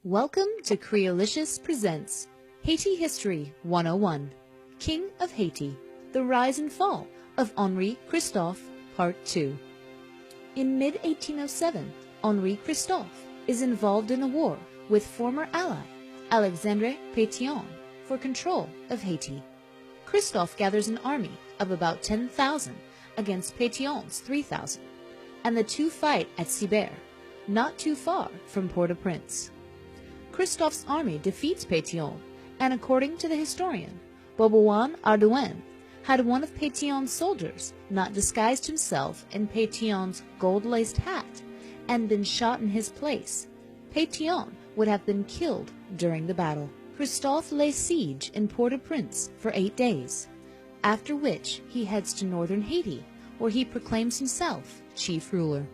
Welcome to Creolicious Presents Haiti History 101, King of Haiti, The Rise and Fall of Henri Christophe, Part 2. In mid-1807, Henri Christophe is involved in a war with former ally Alexandre Haitian for control of Haiti. Christophe gathers an army of about 10,000 against Haitian's 3,000, and the two fight at Cibert, not too far from Port-au-Prince. Christophe's army defeats Pétion, and according to the historian, Boboan Ardouin had one of Pétion's soldiers not disguised himself in Pétion's gold-laced hat and been shot in his place, Pétion would have been killed during the battle. Christophe lays siege in Port-au-Prince for 8 days, after which he heads to northern Haiti, where he proclaims himself chief ruler.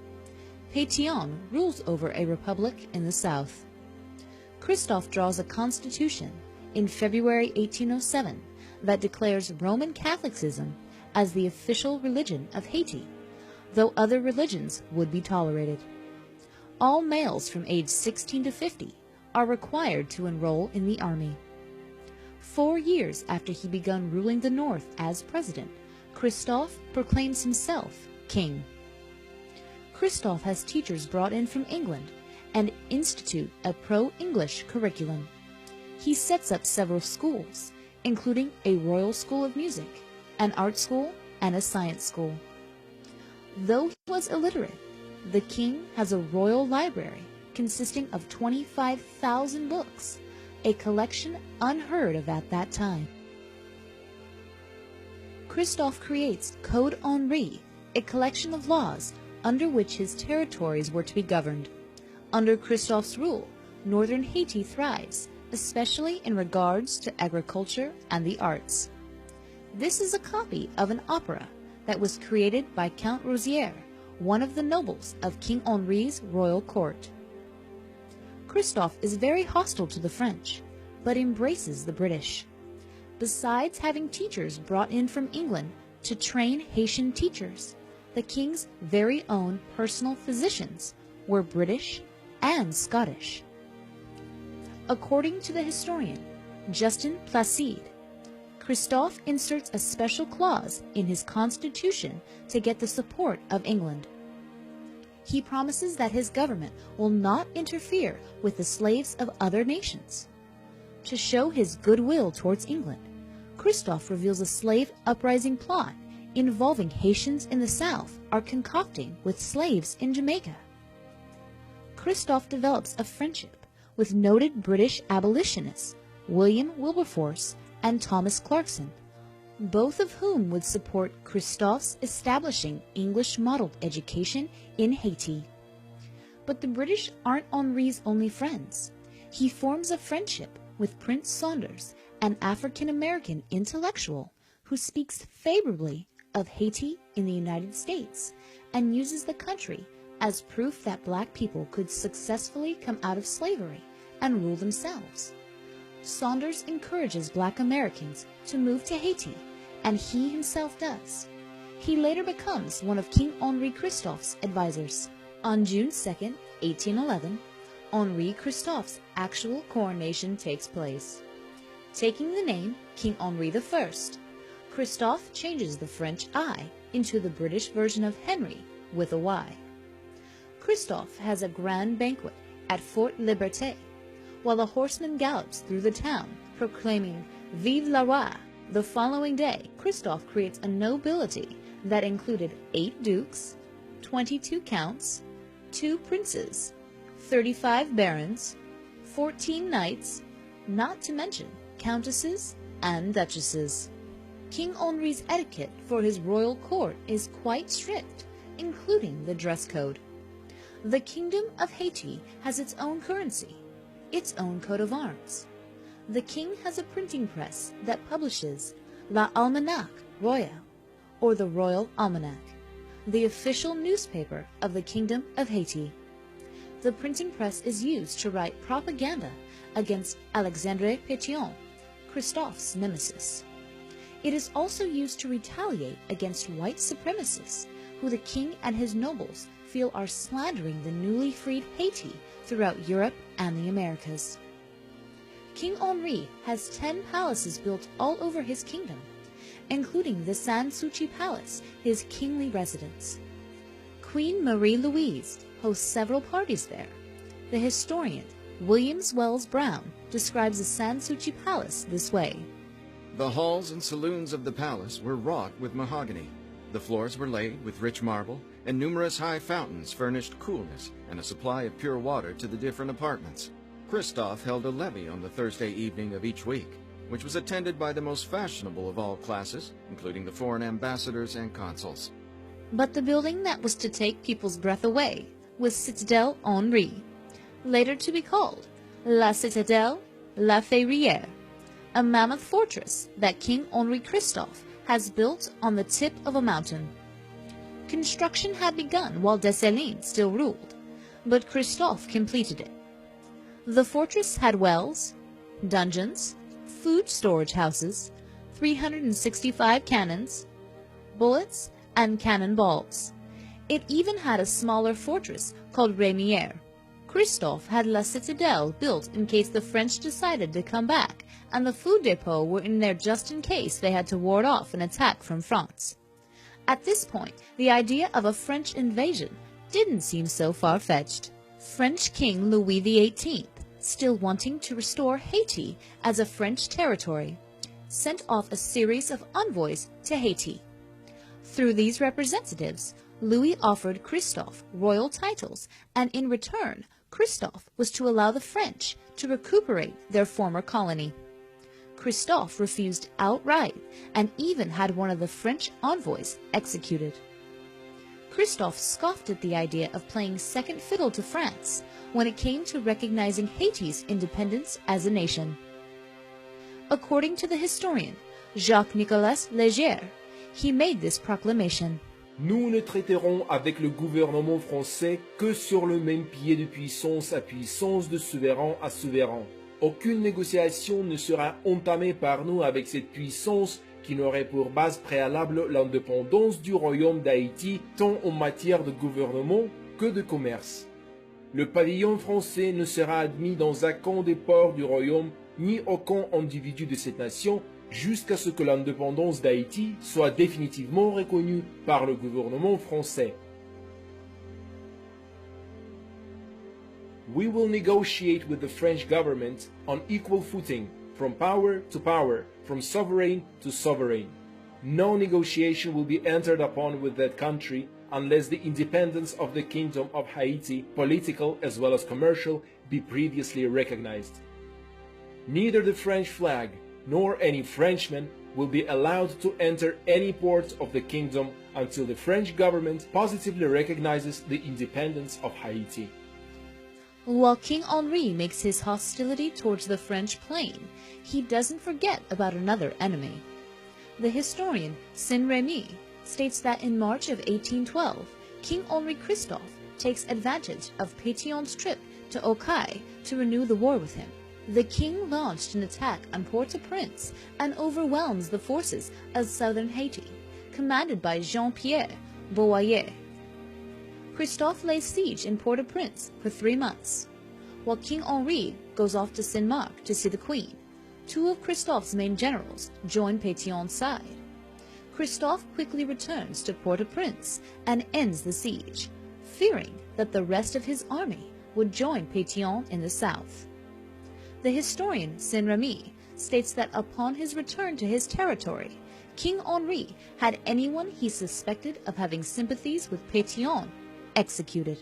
Pétion rules over a republic in the south. Christophe draws a constitution in February 1807 that declares Roman Catholicism as the official religion of Haiti, though other religions would be tolerated. All males from age 16 to 50 are required to enroll in the army. 4 years after he begun ruling the North as president, Christophe proclaims himself king. Christophe has teachers brought in from England and institute a pro-English curriculum. He sets up several schools, including a royal school of music, an art school, and a science school. Though he was illiterate, the king has a royal library consisting of 25,000 books, a collection unheard of at that time. Christophe creates Code Henri, a collection of laws under which his territories were to be governed. Under Christophe's rule, northern Haiti thrives, especially in regards to agriculture and the arts. This is a copy of an opera that was created by Count Rosier, one of the nobles of King Henri's royal court. Christophe is very hostile to the French, but embraces the British. Besides having teachers brought in from England to train Haitian teachers, the king's very own personal physicians were British and Scottish. According to the historian Justin Placide, Christophe inserts a special clause in his constitution to get the support of England. He promises that his government will not interfere with the slaves of other nations. To show his goodwill towards England, Christophe reveals a slave uprising plot involving Haitians in the South are concocting with slaves in Jamaica. Christophe develops a friendship with noted British abolitionists William Wilberforce and Thomas Clarkson, both of whom would support Christophe's establishing English-modeled education in Haiti. But the British aren't Henri's only friends. He forms a friendship with Prince Saunders, an African-American intellectual who speaks favorably of Haiti in the United States and uses the country as proof that black people could successfully come out of slavery and rule themselves. Saunders encourages black Americans to move to Haiti, and he himself does. He later becomes one of King Henri Christophe's advisors. On June 2, 1811, Henri Christophe's actual coronation takes place. Taking the name King Henri I, Christophe changes the French I into the British version of Henry with a Y. Christophe has a grand banquet at Fort Liberté, while the horseman gallops through the town, proclaiming Vive le Roi. The following day, Christophe creates a nobility that included 8 dukes, 22 counts, 2 princes, 35 barons, 14 knights, not to mention countesses and duchesses. King Henri's etiquette for his royal court is quite strict, including the dress code. The Kingdom of Haiti has its own currency, its own coat of arms. The king has a printing press that publishes La Almanach Royale, or the Royal Almanac, the official newspaper of the Kingdom of Haiti. The printing press is used to write propaganda against Alexandre Haitian, Christophe's nemesis. It is also used to retaliate against white supremacists who the king and his nobles feel are slandering the newly freed Haiti throughout Europe and the Americas. King Henri has 10 palaces built all over his kingdom, including the Sans-Souci Palace, his kingly residence. Queen Marie-Louise hosts several parties there. The historian Williams Wells Brown describes the Sans-Souci Palace this way. The halls and saloons of the palace were wrought with mahogany. The floors were laid with rich marble, and numerous high fountains furnished coolness and a supply of pure water to the different apartments. Christophe held a levee on the Thursday evening of each week, which was attended by the most fashionable of all classes, including the foreign ambassadors and consuls. But the building that was to take people's breath away was Citadelle Henri, later to be called La Citadelle La Ferrière, a mammoth fortress that King Henri Christophe has built on the tip of a mountain. Construction had begun while Dessalines still ruled, but Christophe completed it. The fortress had wells, dungeons, food storage houses, 365 cannons, bullets, and cannonballs. It even had a smaller fortress called Rémière. Christophe had La Citadelle built in case the French decided to come back, and the food depot were in there just in case they had to ward off an attack from France. At this point, the idea of a French invasion didn't seem so far-fetched. French King Louis XVIII, still wanting to restore Haiti as a French territory, sent off a series of envoys to Haiti. Through these representatives, Louis offered Christophe royal titles, and in return, Christophe was to allow the French to recuperate their former colony. Christophe refused outright and even had one of the French envoys executed. Christophe scoffed at the idea of playing second fiddle to France when it came to recognizing Haiti's independence as a nation. According to the historian Jacques-Nicolas Léger, he made this proclamation. Nous ne traiterons avec le gouvernement français que sur le même pied de puissance à puissance, de souverain à souverain. Aucune négociation ne sera entamée par nous avec cette puissance qui n'aurait pour base préalable l'indépendance du royaume d'Haïti tant en matière de gouvernement que de commerce. Le pavillon français ne sera admis dans aucun des ports du royaume ni aucun individu de cette nation jusqu'à ce que l'indépendance d'Haïti soit définitivement reconnue par le gouvernement français. We will negotiate with the French government on equal footing, from power to power, from sovereign to sovereign. No negotiation will be entered upon with that country unless the independence of the Kingdom of Haiti, political as well as commercial, be previously recognized. Neither the French flag nor any Frenchman will be allowed to enter any port of the kingdom until the French government positively recognizes the independence of Haiti. While King Henri makes his hostility towards the French plain, he doesn't forget about another enemy. The historian Saint-Remy states that in March of 1812, King Henri Christophe takes advantage of Pétion's trip to Okai to renew the war with him. The king launched an attack on Port-au-Prince and overwhelms the forces of southern Haiti, commanded by Jean-Pierre Boyer. Christophe lays siege in Port-au-Prince for 3 months, while King Henri goes off to Saint-Marc to see the Queen. 2 of Christophe's main generals join Pétion's side. Christophe quickly returns to Port-au-Prince and ends the siege, fearing that the rest of his army would join Pétion in the south. The historian Saint-Remy states that upon his return to his territory, King Henri had anyone he suspected of having sympathies with Pétion executed.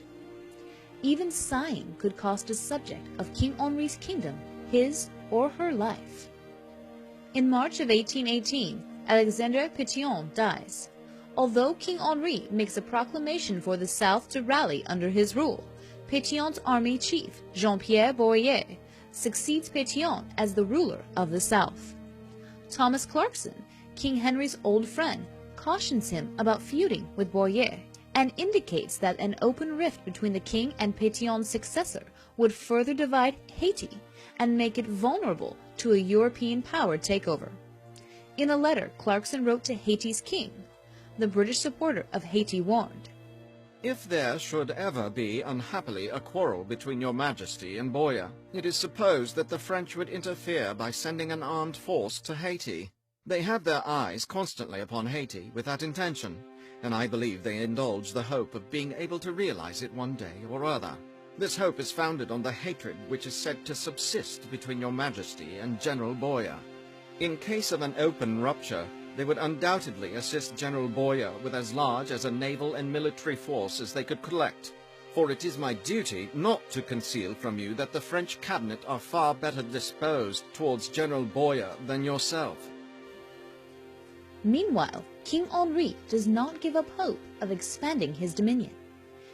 Even sighing could cost a subject of King Henri's kingdom his or her life. In March of 1818, Alexandre Pétion dies. Although King Henri makes a proclamation for the South to rally under his rule, Pétion's army chief, Jean-Pierre Boyer, succeeds Pétion as the ruler of the South. Thomas Clarkson, King Henry's old friend, cautions him about feuding with Boyer and indicates that an open rift between the king and Pétion's successor would further divide Haiti and make it vulnerable to a European power takeover. In a letter Clarkson wrote to Haiti's king, the British supporter of Haiti warned, If there should ever be, unhappily, a quarrel between your Majesty and Boya, it is supposed that the French would interfere by sending an armed force to Haiti. They have their eyes constantly upon Haiti with that intention, and I believe they indulge the hope of being able to realize it one day or other. This hope is founded on the hatred which is said to subsist between your Majesty and General Boya. In case of an open rupture, they would undoubtedly assist General Boya with as large as a naval and military force as they could collect. For it is my duty not to conceal from you that the French cabinet are far better disposed towards General Boya than yourself. Meanwhile, King Henri does not give up hope of expanding his dominion.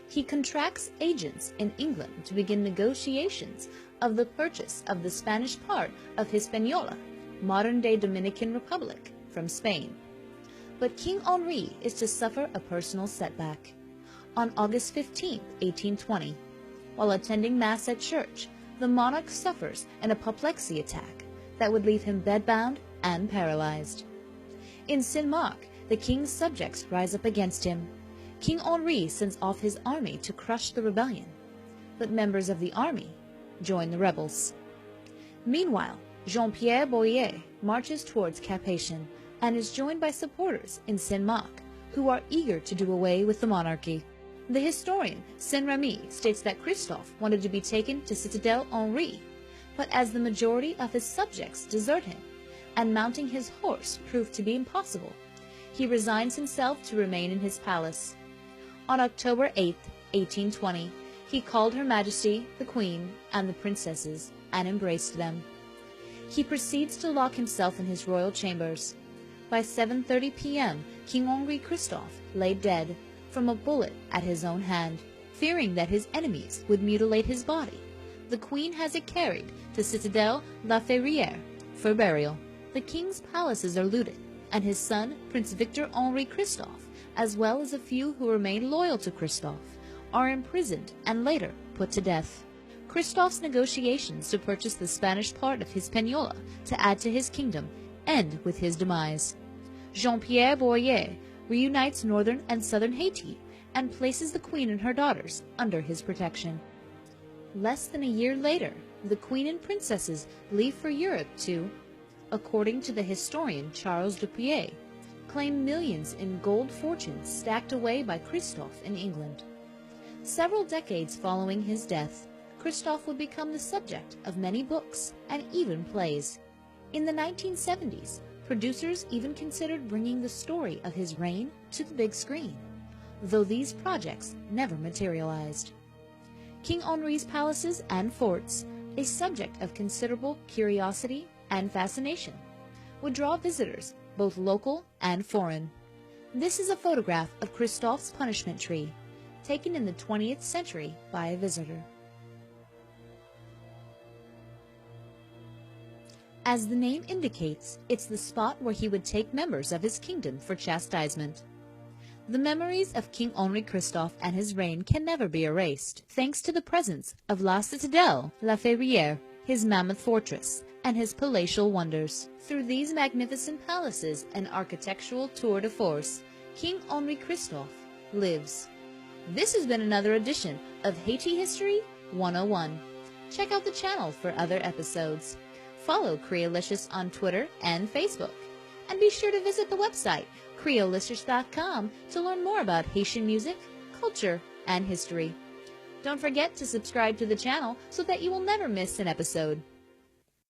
He contracts agents in England to begin negotiations of the purchase of the Spanish part of Hispaniola, modern-day Dominican Republic, from Spain. But King Henri is to suffer a personal setback. On August 15, 1820, while attending Mass at church, the monarch suffers an apoplexy attack that would leave him bedbound and paralyzed. In Saint-Marc, the king's subjects rise up against him. King Henri sends off his army to crush the rebellion, but members of the army join the rebels. Meanwhile, Jean-Pierre Boyer marches towards Cap-Haïtien and is joined by supporters in Saint-Marc, who are eager to do away with the monarchy. The historian Saint-Remy states that Christophe wanted to be taken to Citadel Henri, but as the majority of his subjects desert him, and mounting his horse proved to be impossible, he resigns himself to remain in his palace. On October 8, 1820, he called Her Majesty, the Queen, and the princesses, and embraced them. He proceeds to lock himself in his royal chambers. By 7:30 p.m., King Henri Christophe lay dead from a bullet at his own hand. Fearing that his enemies would mutilate his body, the Queen has it carried to Citadel La Ferrière for burial. The king's palaces are looted, and his son, Prince Victor Henri Christophe, as well as a few who remain loyal to Christophe, are imprisoned and later put to death. Christophe's negotiations to purchase the Spanish part of Hispaniola to add to his kingdom end with his demise. Jean-Pierre Boyer reunites northern and southern Haiti and places the Queen and her daughters under his protection. Less than a year later, the Queen and princesses leave for Europe to, according to the historian Charles Dupuy, claim millions in gold fortunes stacked away by Christophe in England. Several decades following his death, Christophe would become the subject of many books and even plays. In the 1970s, producers even considered bringing the story of his reign to the big screen, though these projects never materialized. King Henri's palaces and forts, a subject of considerable curiosity and fascination, would draw visitors, both local and foreign. This is a photograph of Christophe's punishment tree, taken in the 20th century by a visitor. As the name indicates, it's the spot where he would take members of his kingdom for chastisement. The memories of King Henri Christophe and his reign can never be erased, thanks to the presence of La Citadelle, La Ferrière, his mammoth fortress, and his palatial wonders. Through these magnificent palaces and architectural tour de force, King Henri Christophe lives. This has been another edition of Haiti History 101. Check out the channel for other episodes. Follow Creolicious on Twitter and Facebook. And be sure to visit the website, creolicious.com, to learn more about Haitian music, culture, and history. Don't forget to subscribe to the channel so that you will never miss an episode.